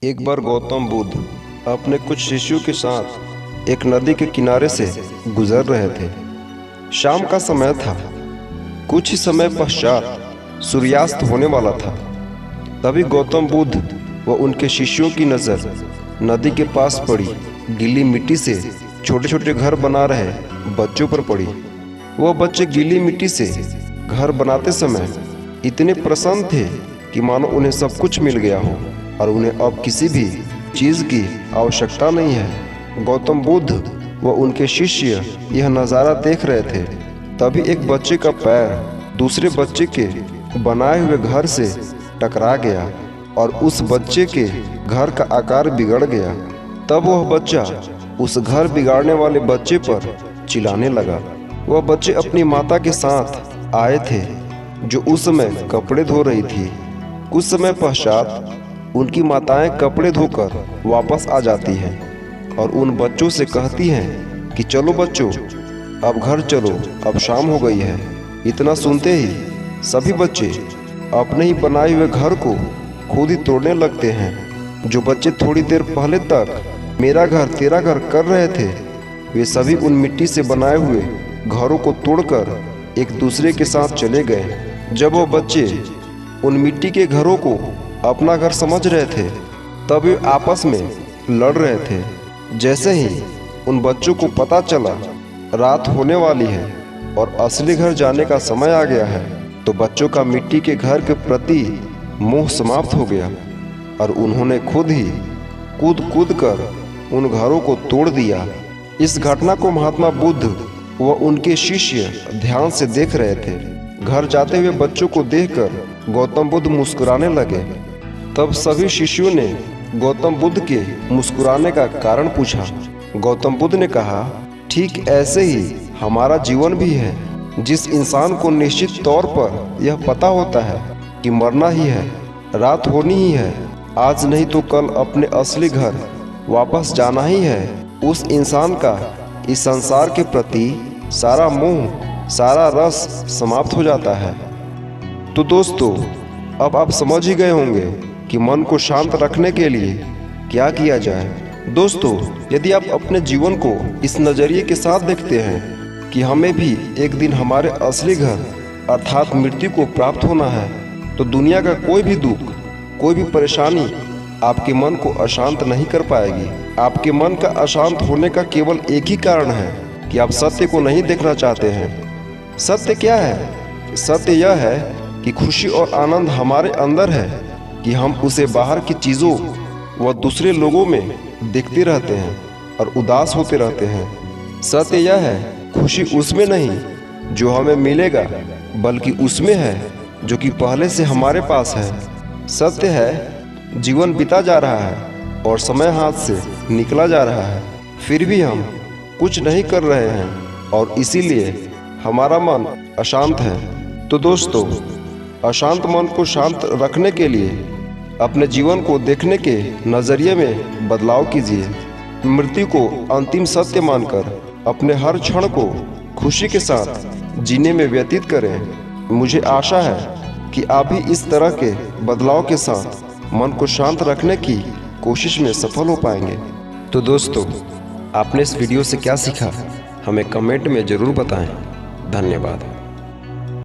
एक बार गौतम बुद्ध अपने कुछ शिष्यों के साथ एक नदी के किनारे से गुजर रहे थे। शाम का समय था। कुछ ही समय पश्चात सूर्यास्त होने वाला था। तभी गौतम बुद्ध व उनके शिष्यों की नज़र नदी के पास पड़ी गीली मिट्टी से छोटे छोटे घर बना रहे बच्चों पर पड़ी। वह बच्चे गीली मिट्टी से घर बनाते समय इतने प्रसन्न थे कि मानो उन्हें सब कुछ मिल गया हो और उन्हें अब किसी भी चीज़ की आवश्यकता नहीं है। गौतम बुद्ध व उनके शिष्य यह नज़ारा देख रहे थे। तभी एक बच्चे का पैर दूसरे बच्चे के बनाए हुए घर से टकरा गया और उस बच्चे के घर का आकार बिगड़ गया। तब वह बच्चा उस घर बिगाड़ने वाले बच्चे पर चिल्लाने लगा। वह बच्चे अपनी माता के साथ आए थे जो उस समय कपड़े धो रही थी। कुछ समय पश्चात उनकी माताएं कपड़े धोकर वापस आ जाती हैं और उन बच्चों से कहती हैं कि चलो बच्चों, अब घर चलो, अब शाम हो गई है। इतना सुनते ही सभी बच्चे अपने ही बनाए हुए घर को खुद ही तोड़ने लगते हैं। जो बच्चे थोड़ी देर पहले तक मेरा घर तेरा घर कर रहे थे, वे सभी उन मिट्टी से बनाए हुए घरों को तोड़कर एक दूसरे के साथ चले गए। जब वो बच्चे उन मिट्टी के घरों को अपना घर समझ रहे थे, तब वे आपस में लड़ रहे थे। जैसे ही उन बच्चों को पता चला रात होने वाली है और असली घर जाने का समय आ गया है, तो बच्चों का मिट्टी के घर के प्रति मोह समाप्त हो गया और उन्होंने खुद ही कूद कूद कर उन घरों को तोड़ दिया। इस घटना को महात्मा बुद्ध व उनके शिष्य ध्यान से देख रहे थे। घर जाते हुए बच्चों को देखकर गौतम बुद्ध मुस्कुराने लगे। तब सभी शिष्यों ने गौतम बुद्ध के मुस्कुराने का कारण पूछा। गौतम बुद्ध ने कहा, ठीक ऐसे ही हमारा जीवन भी है। जिस इंसान को निश्चित तौर पर यह पता होता है कि मरना ही है, रात होनी ही है, आज नहीं तो कल अपने असली घर वापस जाना ही है, उस इंसान का इस संसार के प्रति सारा मोह, सारा रस समाप्त हो जाता है। तो दोस्तों, अब आप समझ ही गए होंगे कि मन को शांत रखने के लिए क्या किया जाए। दोस्तों, यदि आप अपने जीवन को इस नज़रिए के साथ देखते हैं कि हमें भी एक दिन हमारे असली घर अर्थात मृत्यु को प्राप्त होना है, तो दुनिया का कोई भी दुख, कोई भी परेशानी आपके मन को अशांत नहीं कर पाएगी। आपके मन का अशांत होने का केवल एक ही कारण है कि आप सत्य को नहीं देखना चाहते हैं। सत्य क्या है? सत्य यह है कि खुशी और आनंद हमारे अंदर है कि हम उसे बाहर की चीज़ों व दूसरे लोगों में देखते रहते हैं और उदास होते रहते हैं। सत्य यह है, खुशी उसमें नहीं जो हमें मिलेगा, बल्कि उसमें है जो कि पहले से हमारे पास है। सत्य है, जीवन बीता जा रहा है और समय हाथ से निकला जा रहा है, फिर भी हम कुछ नहीं कर रहे हैं और इसीलिए हमारा मन अशांत है। तो दोस्तों, अशांत मन को शांत रखने के लिए अपने जीवन को देखने के नज़रिए में बदलाव कीजिए। मृत्यु को अंतिम सत्य मानकर अपने हर क्षण को खुशी के साथ जीने में व्यतीत करें। मुझे आशा है कि आप भी इस तरह के बदलाव के साथ मन को शांत रखने की कोशिश में सफल हो पाएंगे। तो दोस्तों, आपने इस वीडियो से क्या सीखा, हमें कमेंट में ज़रूर बताएं। धन्यवाद।